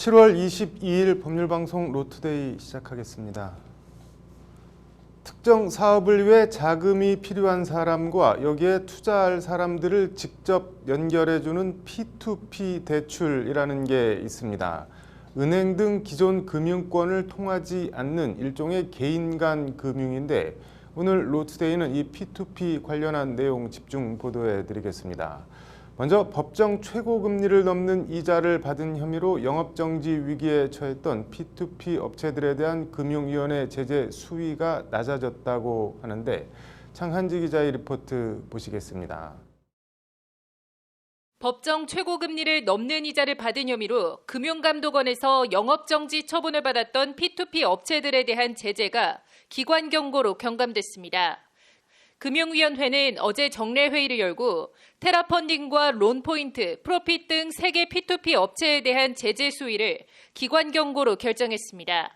7월 22일 법률방송 로투데이 시작하겠습니다. 특정 사업을 위해 자금이 필요한 사람과 여기에 투자할 사람들을 직접 연결해주는 P2P 대출이라는 게 있습니다. 은행 등 기존 금융권을 통하지 않는 일종의 개인 간 금융인데 오늘 로투데이는 이 P2P 관련한 내용 집중 보도해 드리겠습니다. 먼저 법정 최고금리를 넘는 이자를 받은 혐의로 영업정지 위기에 처했던 P2P 업체들에 대한 금융위원회 제재 수위가 낮아졌다고 하는데 창한지 기자의 리포트 보시겠습니다. 법정 최고금리를 넘는 이자를 받은 혐의로 금융감독원에서 영업정지 처분을 받았던 P2P 업체들에 대한 제재가 기관 경고로 경감됐습니다. 금융위원회는 어제 정례회의를 열고 테라펀딩과 론포인트, 프로핏 등 3개 P2P 업체에 대한 제재 수위를 기관 경고로 결정했습니다.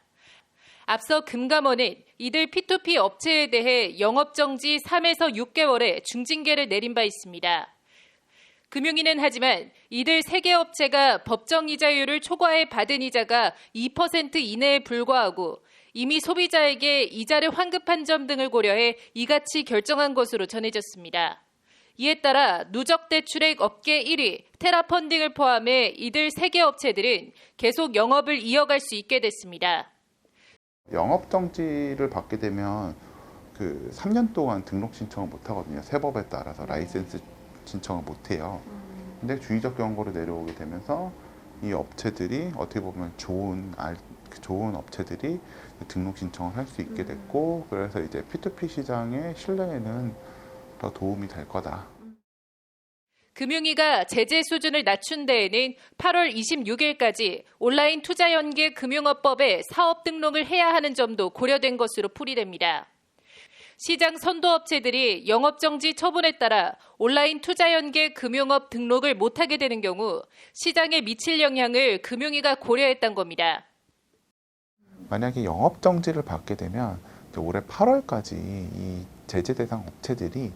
앞서 금감원은 이들 P2P 업체에 대해 영업정지 3에서 6개월의 중징계를 내린 바 있습니다. 금융위는 하지만 이들 3개 업체가 법정 이자율을 초과해 받은 이자가 2% 이내에 불과하고 이미 소비자에게 이자를 환급한 점 등을 고려해 이같이 결정한 것으로 전해졌습니다. 이에 따라 누적 대출액 업계 1위 테라펀딩을 포함해 이들 3개 업체들은 계속 영업을 이어갈 수 있게 됐습니다. 영업정지를 받게 되면 3년 동안 등록 신청을 못 하거든요. 세법에 따라서 라이센스 신청을 못 해요. 근데 주의적 경고를 내려오게 되면서 이 업체들이 어떻게 보면 좋은 업체들이 등록 신청을 할 수 있게 됐고, 그래서 이제 P2P 시장의 신뢰에는 더 도움이 될 거다. 금융위가 제재 수준을 낮춘 데에는 8월 26일까지 온라인 투자연계 금융업법에 사업 등록을 해야 하는 점도 고려된 것으로 풀이됩니다. 시장 선도업체들이 영업정지 처분에 따라 온라인 투자연계 금융업 등록을 못하게 되는 경우 시장에 미칠 영향을 금융위가 고려했던 겁니다. 만약에 영업정지를 받게 되면 올해 8월까지 이 제재 대상 업체들이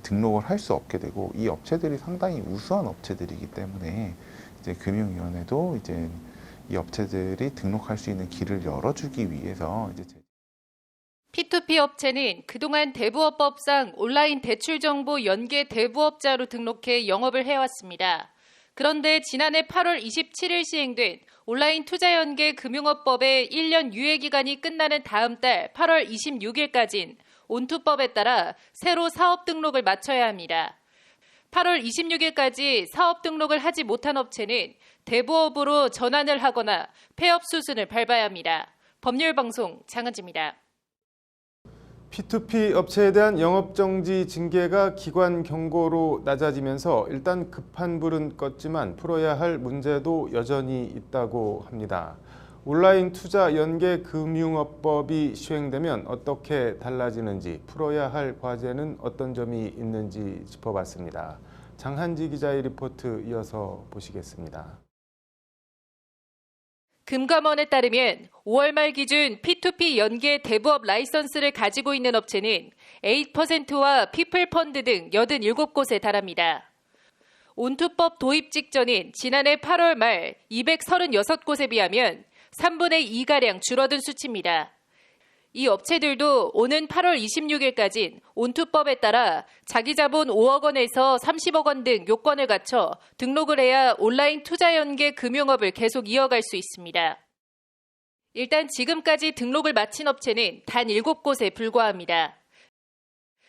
등록을 할 수 없게 되고, 이 업체들이 상당히 우수한 업체들이기 때문에 이제 금융위원회도 이제 이 업체들이 등록할 수 있는 길을 열어주기 위해서 이제 P2P 업체는 그동안 대부업법상 온라인 대출정보 연계 대부업자로 등록해 영업을 해왔습니다. 그런데 지난해 8월 27일 시행된 온라인 투자연계 금융업법의 1년 유예기간이 끝나는 다음 달 8월 26일까지는 온투법에 따라 새로 사업 등록을 마쳐야 합니다. 8월 26일까지 사업 등록을 하지 못한 업체는 대부업으로 전환을 하거나 폐업 수순을 밟아야 합니다. 법률방송 장은지입니다. P2P 업체에 대한 영업정지 징계가 기관 경고로 낮아지면서 일단 급한 불은 껐지만 풀어야 할 문제도 여전히 있다고 합니다. 온라인 투자 연계 금융업법이 시행되면 어떻게 달라지는지, 풀어야 할 과제는 어떤 점이 있는지 짚어봤습니다. 장한지 기자의 리포트 이어서 보시겠습니다. 금감원에 따르면 5월 말 기준 P2P 연계 대부업 라이선스를 가지고 있는 업체는 8%와 피플펀드 등 87곳에 달합니다. 온투법 도입 직전인 지난해 8월 말 236곳에 비하면 3분의 2가량 줄어든 수치입니다. 이 업체들도 오는 8월 26일까지 온투법에 따라 자기자본 5억 원에서 30억 원 등 요건을 갖춰 등록을 해야 온라인 투자연계 금융업을 계속 이어갈 수 있습니다. 일단 지금까지 등록을 마친 업체는 단 7곳에 불과합니다.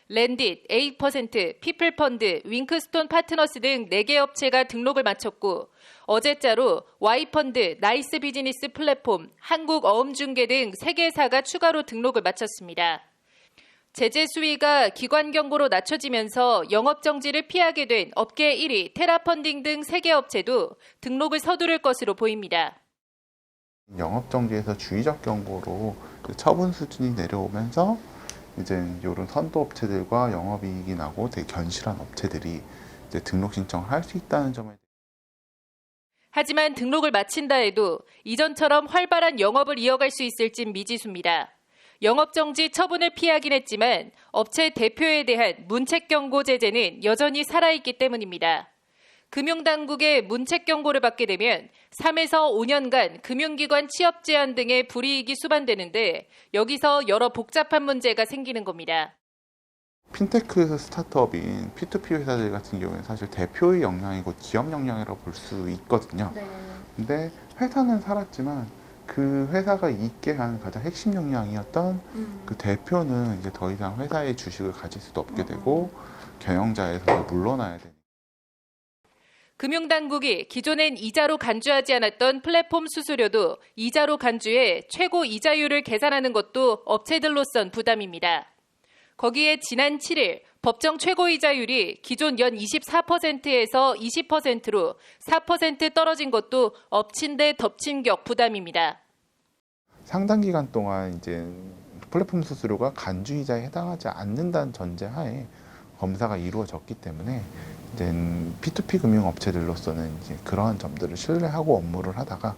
랜딧, 8%, 피플펀드, 윙크스톤 파트너스 등 4개 업체가 등록을 마쳤고 어제자로 Y펀드, 나이스 비즈니스 플랫폼, 한국어음중개 등 3개사가 추가로 등록을 마쳤습니다. 제재 수위가 기관 경고로 낮춰지면서 영업정지를 피하게 된 업계 1위 테라펀딩 등 3개 업체도 등록을 서두를 것으로 보입니다. 영업정지에서 주의적 경고로 처분 수준이 내려오면서 이제 이런 선도 업체들과 영업이익이 나고 되게 견실한 업체들이 이제 등록 신청을 할 수 있다는 점에. 하지만 등록을 마친다 해도 이전처럼 활발한 영업을 이어갈 수 있을진 미지수입니다. 영업정지 처분을 피하긴 했지만 업체 대표에 대한 문책 경고 제재는 여전히 살아있기 때문입니다. 금융당국의 문책 경고를 받게 되면 3에서 5년간 금융기관 취업 제한 등의 불이익이 수반되는데 여기서 여러 복잡한 문제가 생기는 겁니다. 핀테크 스타트업인 P2P 회사들 같은 경우에는 사실 대표의 역량이고 기업 역량이라고 볼 수 있거든요. 근데 회사는 살았지만 그 회사가 있게 한 가장 핵심 역량이었던 그 대표는 이제 더 이상 회사의 주식을 가질 수도 없게 되고 경영자에서 물러나야 되는. 금융당국이 기존엔 이자로 간주하지 않았던 플랫폼 수수료도 이자로 간주해 최고 이자율을 계산하는 것도 업체들로선 부담입니다. 거기에 지난 7일 법정 최고이자율이 기존 연 24%에서 20%로 4% 떨어진 것도 엎친 데 덮친 격 부담입니다. 상당 기간 동안 이제 플랫폼 수수료가 간주이자에 해당하지 않는다는 전제하에 검사가 이루어졌기 때문에 이제 P2P 금융업체들로서는 이제 그러한 점들을 신뢰하고 업무를 하다가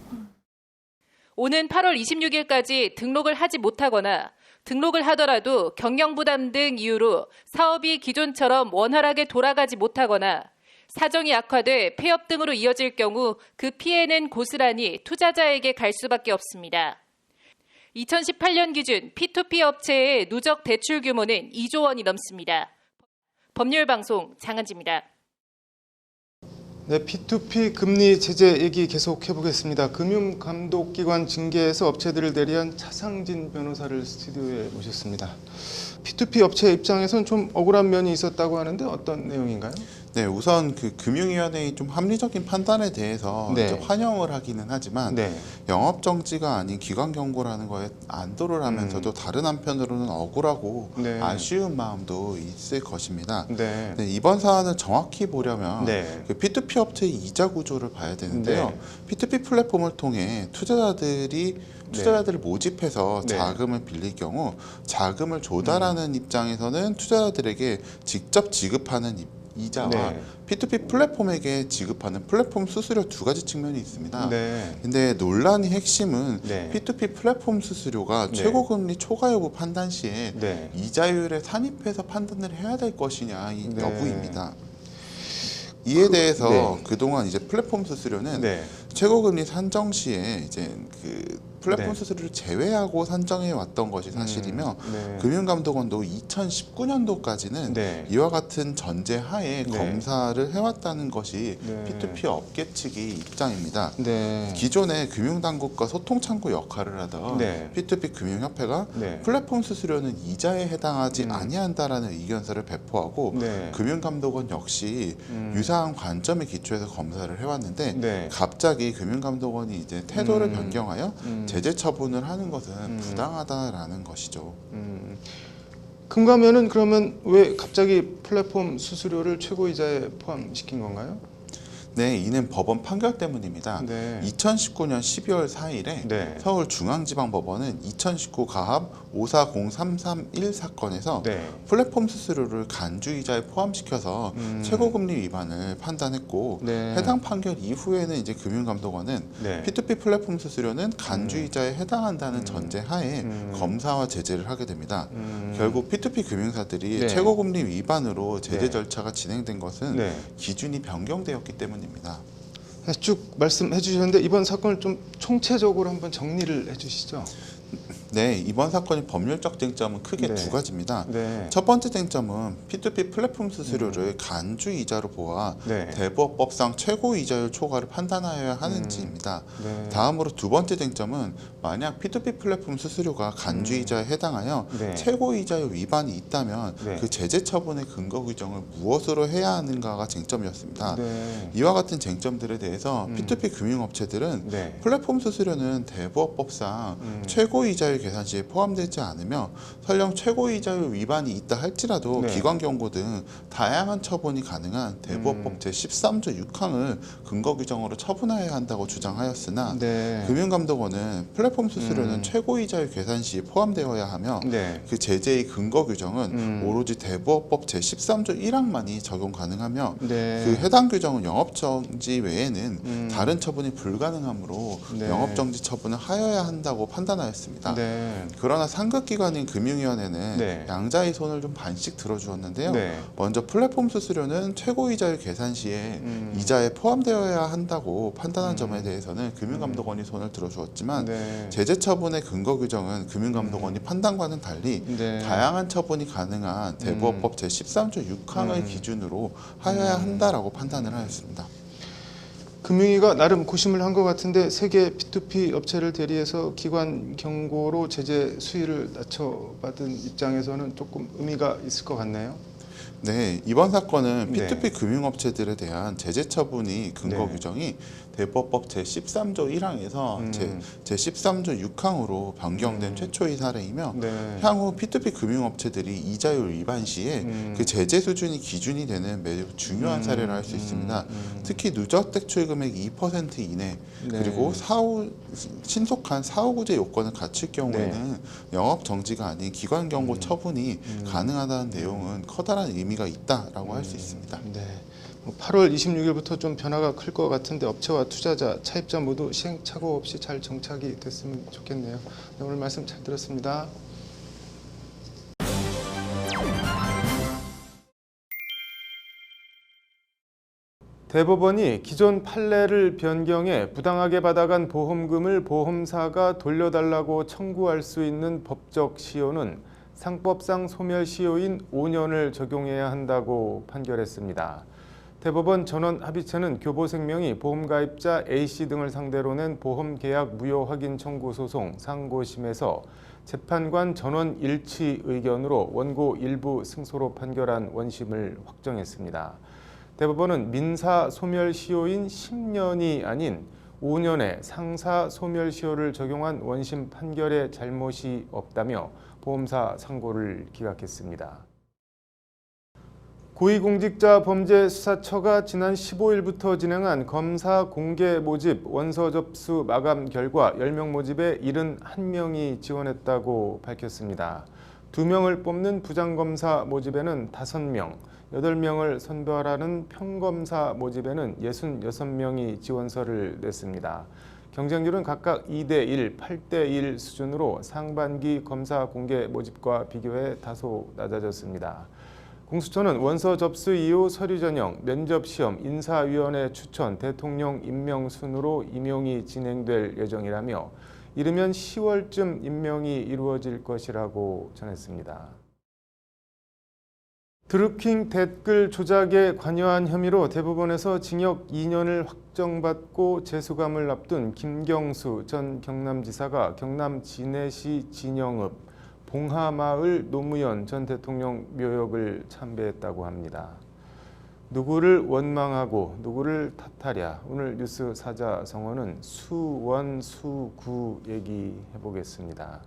오는 8월 26일까지 등록을 하지 못하거나 등록을 하더라도 경영 부담 등 이유로 사업이 기존처럼 원활하게 돌아가지 못하거나 사정이 악화돼 폐업 등으로 이어질 경우 그 피해는 고스란히 투자자에게 갈 수밖에 없습니다. 2018년 기준 P2P 업체의 누적 대출 규모는 2조 원이 넘습니다. 법률방송 장한지입니다. 네, P2P 금리 제재 얘기 계속 해보겠습니다. 금융감독기관 징계에서 업체들을 대리한 차상진 변호사를 스튜디오에 모셨습니다. P2P 업체 입장에서는 좀 억울한 면이 있었다고 하는데 어떤 내용인가요? 네, 우선 그 금융위원회의 좀 합리적인 판단에 대해서 네. 이제 환영을 하기는 하지만 네. 영업 정지가 아닌 기관 경고라는 거에 안도를 하면서도 다른 한편으로는 억울하고 네. 아쉬운 마음도 있을 것입니다. 네. 네, 이번 사안을 정확히 보려면 네. 그 P2P 업체의 이자 구조를 봐야 되는데요. 네. P2P 플랫폼을 통해 투자자들을 모집해서 네. 자금을 빌릴 경우 자금을 조달하는 입장에서는 투자자들에게 직접 지급하는 이자와 네. P2P 플랫폼에게 지급하는 플랫폼 수수료 두 가지 측면이 있습니다. 네. 근데 논란의 핵심은 네. P2P 플랫폼 수수료가 네. 최고금리 초과 여부 판단 시에 네. 이자율에 산입해서 판단을 해야 될 것이냐 이 네. 여부입니다. 이에 대해서 네. 그동안 이제 플랫폼 수수료는 네. 최고금리 산정 시에 이제 그 플랫폼 네. 수수료를 제외하고 산정해 왔던 것이 사실이며 네. 금융감독원도 2019년도까지는 네. 이와 같은 전제하에 네. 검사를 해왔다는 것이 네. P2P 업계 측의 입장입니다. 네. 기존에 금융당국과 소통창구 역할을 하던 네. P2P 금융협회가 네. 플랫폼 수수료는 이자에 해당하지 아니한다라는 의견서를 배포하고 네. 금융감독원 역시 유사한 관점에 기초해서 검사를 해왔는데 네. 갑자기 금융감독원이 이제 태도를 변경하여 제재 처분을 하는 것은 음. 부당하다라는 것이죠. 금감원은 그러면 왜 갑자기 플랫폼 수수료를 최고이자에 포함시킨 건가요? 네, 이는 법원 판결 때문입니다. 네. 2019년 12월 4일에 네. 서울중앙지방법원은 2019 가합 540331 사건에서 네. 플랫폼 수수료를 간주이자에 포함시켜서 최고금리 위반을 판단했고 네. 해당 판결 이후에는 이제 금융감독원은 네. P2P 플랫폼 수수료는 간주이자에 해당한다는 전제하에 검사와 제재를 하게 됩니다. 결국 P2P 금융사들이 네. 최고금리 위반으로 제재 네. 절차가 진행된 것은 네. 기준이 변경되었기 때문입니다. 쭉 말씀해 주셨는데 이번 사건을 좀 총체적으로 한번 정리를 해 주시죠. 네, 이번 사건의 법률적 쟁점은 크게 네. 두 가지입니다. 네. 첫 번째 쟁점은 P2P 플랫폼 수수료를 간주 이자로 보아 네. 대부업법상 최고 이자율 초과를 판단하여야 하는지입니다. 네. 다음으로 두 번째 쟁점은 만약 P2P 플랫폼 수수료가 간주 이자에 해당하여 네. 최고 이자율 위반이 있다면 네. 그 제재 처분의 근거 규정을 무엇으로 해야 하는가가 쟁점이었습니다. 네. 이와 같은 쟁점들에 대해서 P2P 금융업체들은 네. 플랫폼 수수료는 대부업법상 최고 이자율 계산 시에 포함되지 않으며 설령 최고 이자율 위반이 있다 할지라도 네. 기관 경고 등 다양한 처분이 가능한 대부업법 제13조 6항을 근거 규정으로 처분해야 한다고 주장하였으나 네. 금융감독원은 플랫폼 플랫폼 수수료는 최고이자율 계산 시에 포함되어야 하며 네. 그 제재의 근거 규정은 오로지 대부업법 제13조 1항만이 적용 가능하며 네. 그 해당 규정은 영업정지 외에는 다른 처분이 불가능하므로 네. 영업정지 처분을 하여야 한다고 판단하였습니다. 네. 그러나 상급기관인 금융위원회는 네. 양자의 손을 좀 반씩 들어주었는데요. 네. 먼저 플랫폼 수수료는 최고이자율 계산 시에 이자에 포함되어야 한다고 판단한 점에 대해서는 금융감독원이 손을 들어주었지만 네. 제재 처분의 근거 규정은 금융감독원이 판단과는 달리 네. 다양한 처분이 가능한 대부업법 제13조 6항을 기준으로 하여야 한다라고 판단을 하였습니다. 금융위가 나름 고심을 한 것 같은데 세계 P2P 업체를 대리해서 기관 경고로 제재 수위를 낮춰받은 입장에서는 조금 의미가 있을 것 같네요. 네, 이번 사건은 네. P2P 금융업체들에 대한 제재 처분이 근거 네. 규정이 대법법 제13조 1항에서 제13조 6항으로 변경된 최초의 사례이며 네. 향후 P2P 금융업체들이 이자율 위반 시에 그 제재 수준이 기준이 되는 매우 중요한 사례를 할 수 있습니다. 특히 누적 대출 금액 2% 이내 네. 그리고 신속한 사후구제 요건을 갖출 경우에는 영업 정지가 아닌 기관 경고 처분이 가능하다는 내용은 커다란 의미가 있다라고 할 수 있습니다. 네. 8월 26일부터 좀 변화가 클 것 같은데 업체와 투자자, 차입자 모두 시행착오 없이 잘 정착이 됐으면 좋겠네요. 네, 오늘 말씀 잘 들었습니다. 대법원이 기존 판례를 변경해 부당하게 받아간 보험금을 보험사가 돌려달라고 청구할 수 있는 법적 시효는 상법상 소멸시효인 5년을 적용해야 한다고 판결했습니다. 대법원 전원합의체는 교보생명이 보험가입자 A씨 등을 상대로 낸 보험계약 무효 확인 청구 소송 상고심에서 재판관 전원 일치 의견으로 원고 일부 승소로 판결한 원심을 확정했습니다. 대법원은 민사 소멸시효인 10년이 아닌 5년의 상사 소멸시효를 적용한 원심 판결에 잘못이 없다며 보험사 상고를 기각했습니다. 고위공직자범죄수사처가 지난 15일부터 진행한 검사 공개 모집 원서 접수 마감 결과 10명 모집에 71명이 지원했다고 밝혔습니다. 2명을 뽑는 부장검사 모집에는 5명, 8명을 선별하는 평검사 모집에는 66명이 지원서를 냈습니다. 경쟁률은 각각 2대1, 8대1 수준으로 상반기 검사 공개 모집과 비교해 다소 낮아졌습니다. 공수처는 원서 접수 이후 서류 전형, 면접 시험, 인사위원회 추천, 대통령 임명 순으로 임용이 진행될 예정이라며 이르면 10월쯤 임명이 이루어질 것이라고 전했습니다. 드루킹 댓글 조작에 관여한 혐의로 대법원에서 징역 2년을 확정받고 재수감을 앞둔 김경수 전 경남지사가 경남 진해시 진영읍 봉하마을 노무현 전 대통령 묘역을 참배했다고 합니다. 누구를 원망하고 누구를 탓하랴. 오늘 뉴스 사자성어는 수원수구 얘기해보겠습니다.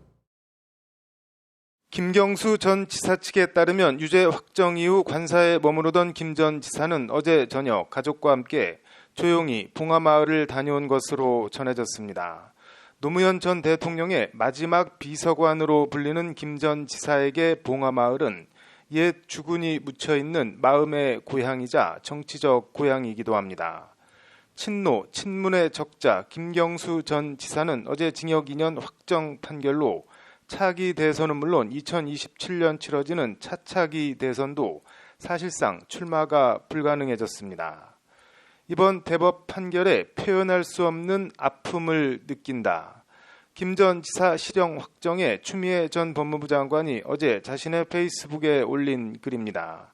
김경수 전 지사 측에 따르면 유죄 확정 이후 관사에 머무르던 김 전 지사는 어제 저녁 가족과 함께 조용히 봉하마을을 다녀온 것으로 전해졌습니다. 노무현 전 대통령의 마지막 비서관으로 불리는 김 전 지사에게 봉하마을은 옛 주군이 묻혀있는 마음의 고향이자 정치적 고향이기도 합니다. 친노, 친문의 적자 김경수 전 지사는 어제 징역 2년 확정 판결로 차기 대선은 물론 2027년 치러지는 차차기 대선도 사실상 출마가 불가능해졌습니다. 이번 대법 판결에 표현할 수 없는 아픔을 느낀다. 김 전 지사 실형 확정에 추미애 전 법무부 장관이 어제 자신의 페이스북에 올린 글입니다.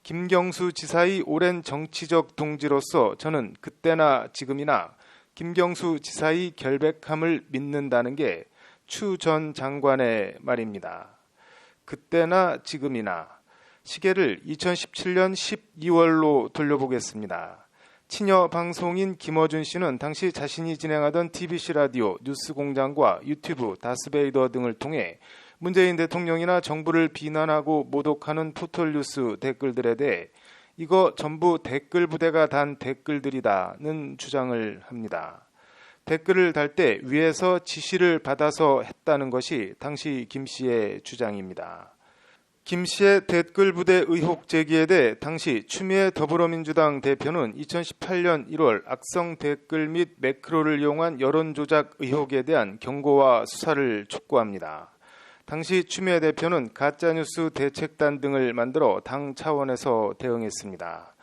김경수 지사의 오랜 정치적 동지로서 저는 그때나 지금이나 김경수 지사의 결백함을 믿는다는 게 추 전 장관의 말입니다. 그때나 지금이나 시계를 2017년 12월로 돌려보겠습니다. 친여 방송인 김어준 씨는 당시 자신이 진행하던 TBC 라디오 뉴스공장과 유튜브 다스베이더 등을 통해 문재인 대통령이나 정부를 비난하고 모독하는 포털뉴스 댓글들에 대해 이거 전부 댓글 부대가 단 댓글들이다는 주장을 합니다. 댓글을 달 때 위에서 지시를 받아서 했다는 것이 당시 김 씨의 주장입니다. 김 씨의 댓글 부대 의혹 제기에 대해 당시 추미애 더불어민주당 대표는 2018년 1월 악성 댓글 및 매크로를 이용한 여론조작 의혹에 대한 경고와 수사를 촉구합니다. 당시 추미애 대표는 가짜뉴스 대책단 등을 만들어 당 차원에서 대응했습니다.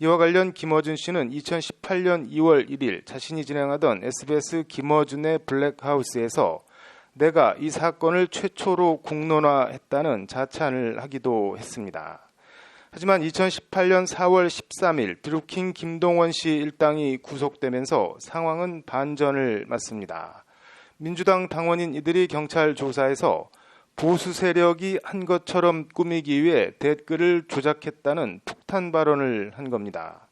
이와 관련 김어준 씨는 2018년 2월 1일 자신이 진행하던 SBS 김어준의 블랙하우스에서 내가 이 사건을 최초로 국론화했다는 자찬을 하기도 했습니다. 하지만 2018년 4월 13일 드루킹 김동원 씨 일당이 구속되면서 상황은 반전을 맞습니다. 민주당 당원인 이들이 경찰 조사에서 보수 세력이 한 것처럼 꾸미기 위해 댓글을 조작했다는 폭탄 발언을 한 겁니다.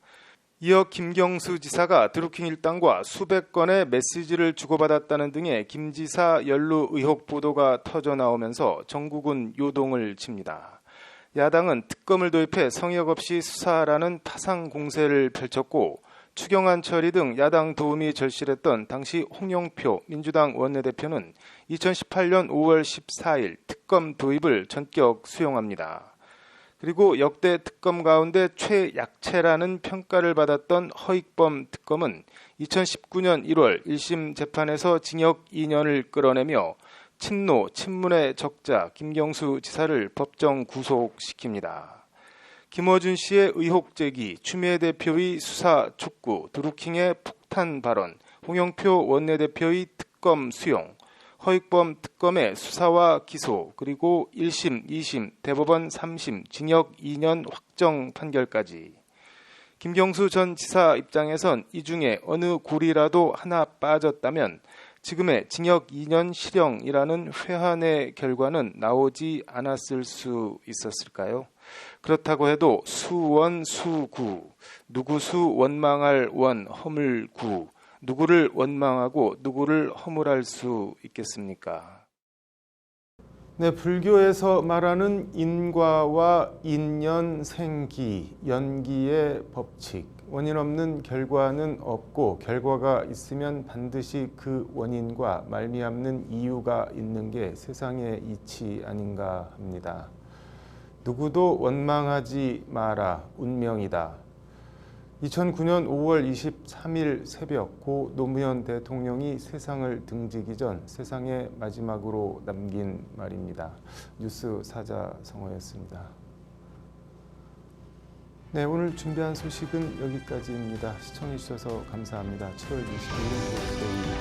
이어 김경수 지사가 드루킹 일당과 수백 건의 메시지를 주고받았다는 등의 김 지사 연루 의혹 보도가 터져 나오면서 전국은 요동을 칩니다. 야당은 특검을 도입해 성역 없이 수사하라는 타상 공세를 펼쳤고 추경안 처리 등 야당 도움이 절실했던 당시 홍영표 민주당 원내대표는 2018년 5월 14일 특검 도입을 전격 수용합니다. 그리고 역대 특검 가운데 최약체라는 평가를 받았던 허익범 특검은 2019년 1월 1심 재판에서 징역 2년을 끌어내며 친노, 친문의 적자 김경수 지사를 법정 구속시킵니다. 김어준 씨의 의혹 제기, 추미애 대표의 수사 촉구, 드루킹의 폭탄 발언, 홍영표 원내대표의 특검 수용, 허익범 특검의 수사와 기소, 그리고 1심, 2심, 대법원 3심, 징역 2년 확정 판결까지. 김경수 전 지사 입장에선 이 중에 어느 고리라도 하나 빠졌다면 지금의 징역 2년 실형이라는 회한의 결과는 나오지 않았을 수 있었을까요? 그렇다고 해도 수원 수구, 누구수 원망할 원 허물 구, 누구를 원망하고 누구를 허물할 수 있겠습니까? 네, 불교에서 말하는 인과와 인연, 생기, 연기의 법칙. 원인 없는 결과는 없고 결과가 있으면 반드시 그 원인과 말미암는 이유가 있는 게 세상의 이치 아닌가 합니다. 누구도 원망하지 마라. 운명이다. 2009년 5월 23일 새벽 고 노무현 대통령이 세상을 등지기 전 세상의 마지막으로 남긴 말입니다. 뉴스 사자성어였습니다. 네, 오늘 준비한 소식은 여기까지입니다. 시청해 주셔서 감사합니다. 7월 22일 목요일